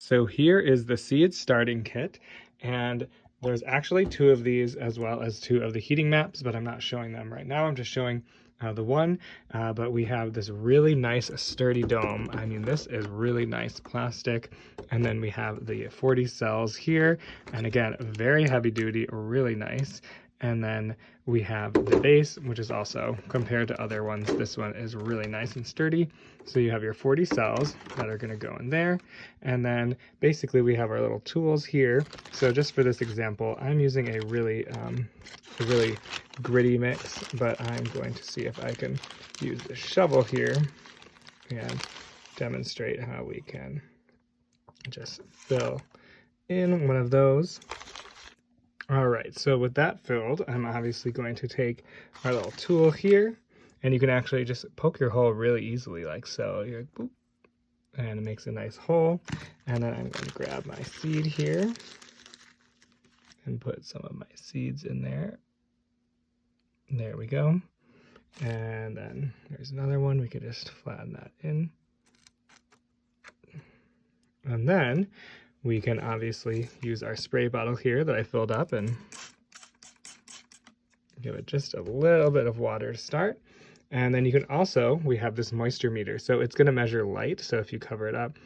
So here is the seed starting kit, and there's actually 2 of these as well as 2 of the heating maps, but I'm not showing them right now. I'm just showing the one, but we have this really nice sturdy dome. I mean, this is really nice plastic. And then we have the 40 cells here, and again, very heavy duty, really nice. And then we have the base, which is also, compared to other ones, this one is really nice and sturdy. So you have your 40 cells that are going to go in there. And then basically we have our little tools here. So just for this example, I'm using a really gritty mix, but I'm going to see if I can use the shovel here and demonstrate how we can just fill in one of those. All right, so with that filled, I'm obviously going to take our little tool here, and you can actually just poke your hole really easily, like so. You're like, boop, and it makes a nice hole. And then I'm going to grab my seed here and put some of my seeds in there. There we go. And then there's another one. We could just flatten that in. And then we can obviously use our spray bottle here that I filled up and give it just a little bit of water to start. And then you can also, we have this moisture meter. So it's going to measure light. So if you cover it up,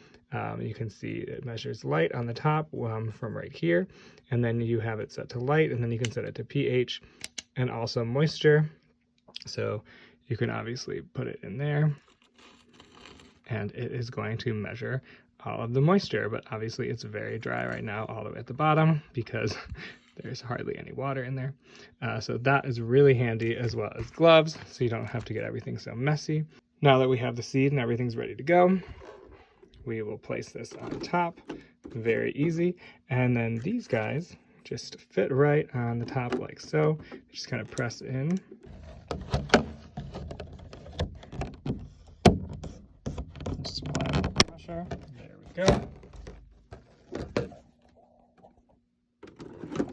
you can see it measures light on the top from right here. And then you have it set to light, and then you can set it to pH and also moisture. So you can obviously put it in there, and it is going to measure all of the moisture, but obviously it's very dry right now all the way at the bottom because there's hardly any water in there. So that is really handy, as well as gloves, so you don't have to get everything so messy. Now that we have the seed and everything's ready to go, we will place this on top. Very easy. And then these guys just fit right on the top like so. Just kind of press in. Just apply a little pressure. There we go.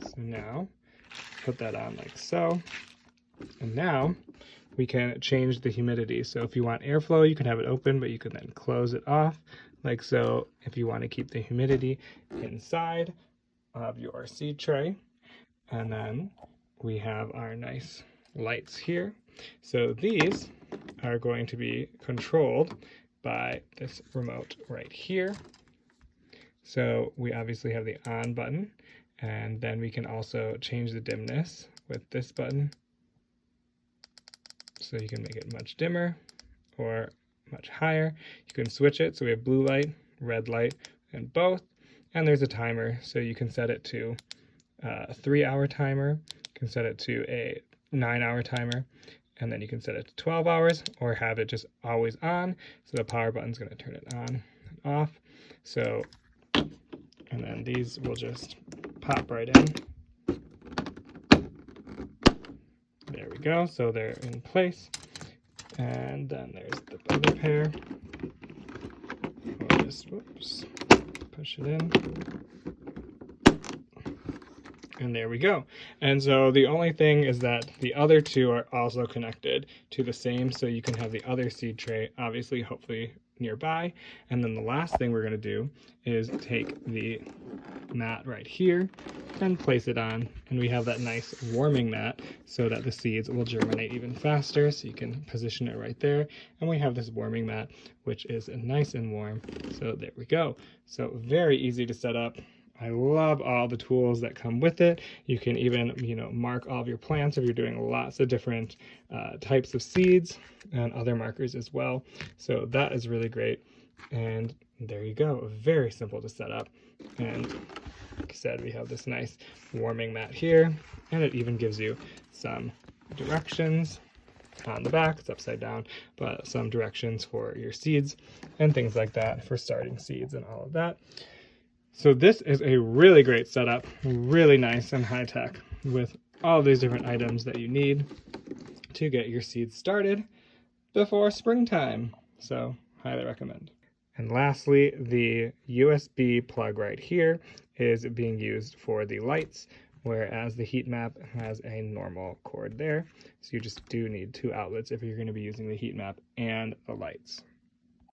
So now, put that on like so. And now we can change the humidity. So if you want airflow, you can have it open, but you can then close it off like so if you want to keep the humidity inside of your seed tray. And then we have our nice lights here. So these are going to be controlled by this remote right here. So we obviously have the on button, and then we can also change the dimness with this button. So you can make it much dimmer or much higher. You can switch it. So we have blue light, red light, and both. And there's a timer. So you can set it to a 3-hour timer. You can set it to a 9-hour timer. And then you can set it to 12 hours or have it just always on. So the power button's going to turn it on and off. So, and then these will just pop right in. There we go. So they're in place. And then there's the other pair. We'll just push it in. And there we go. And so the only thing is that the other two are also connected to the same, so you can have the other seed tray, obviously, hopefully nearby. And then the last thing we're going to do is take the mat right here and place it on. And we have that nice warming mat so that the seeds will germinate even faster. So you can position it right there. And we have this warming mat, which is nice and warm. So there we go. So very easy to set up. I love all the tools that come with it. You can even, mark all of your plants if you're doing lots of different types of seeds and other markers as well. So that is really great. And there you go. Very simple to set up. And like I said, we have this nice warming mat here, and it even gives you some directions on the back. It's upside down, but some directions for your seeds and things like that for starting seeds and all of that. So this is a really great setup, really nice and high tech with all these different items that you need to get your seeds started before springtime. So highly recommend. And lastly, the USB plug right here is being used for the lights, whereas the heat map has a normal cord there. So you just do need 2 outlets if you're going to be using the heat map and the lights.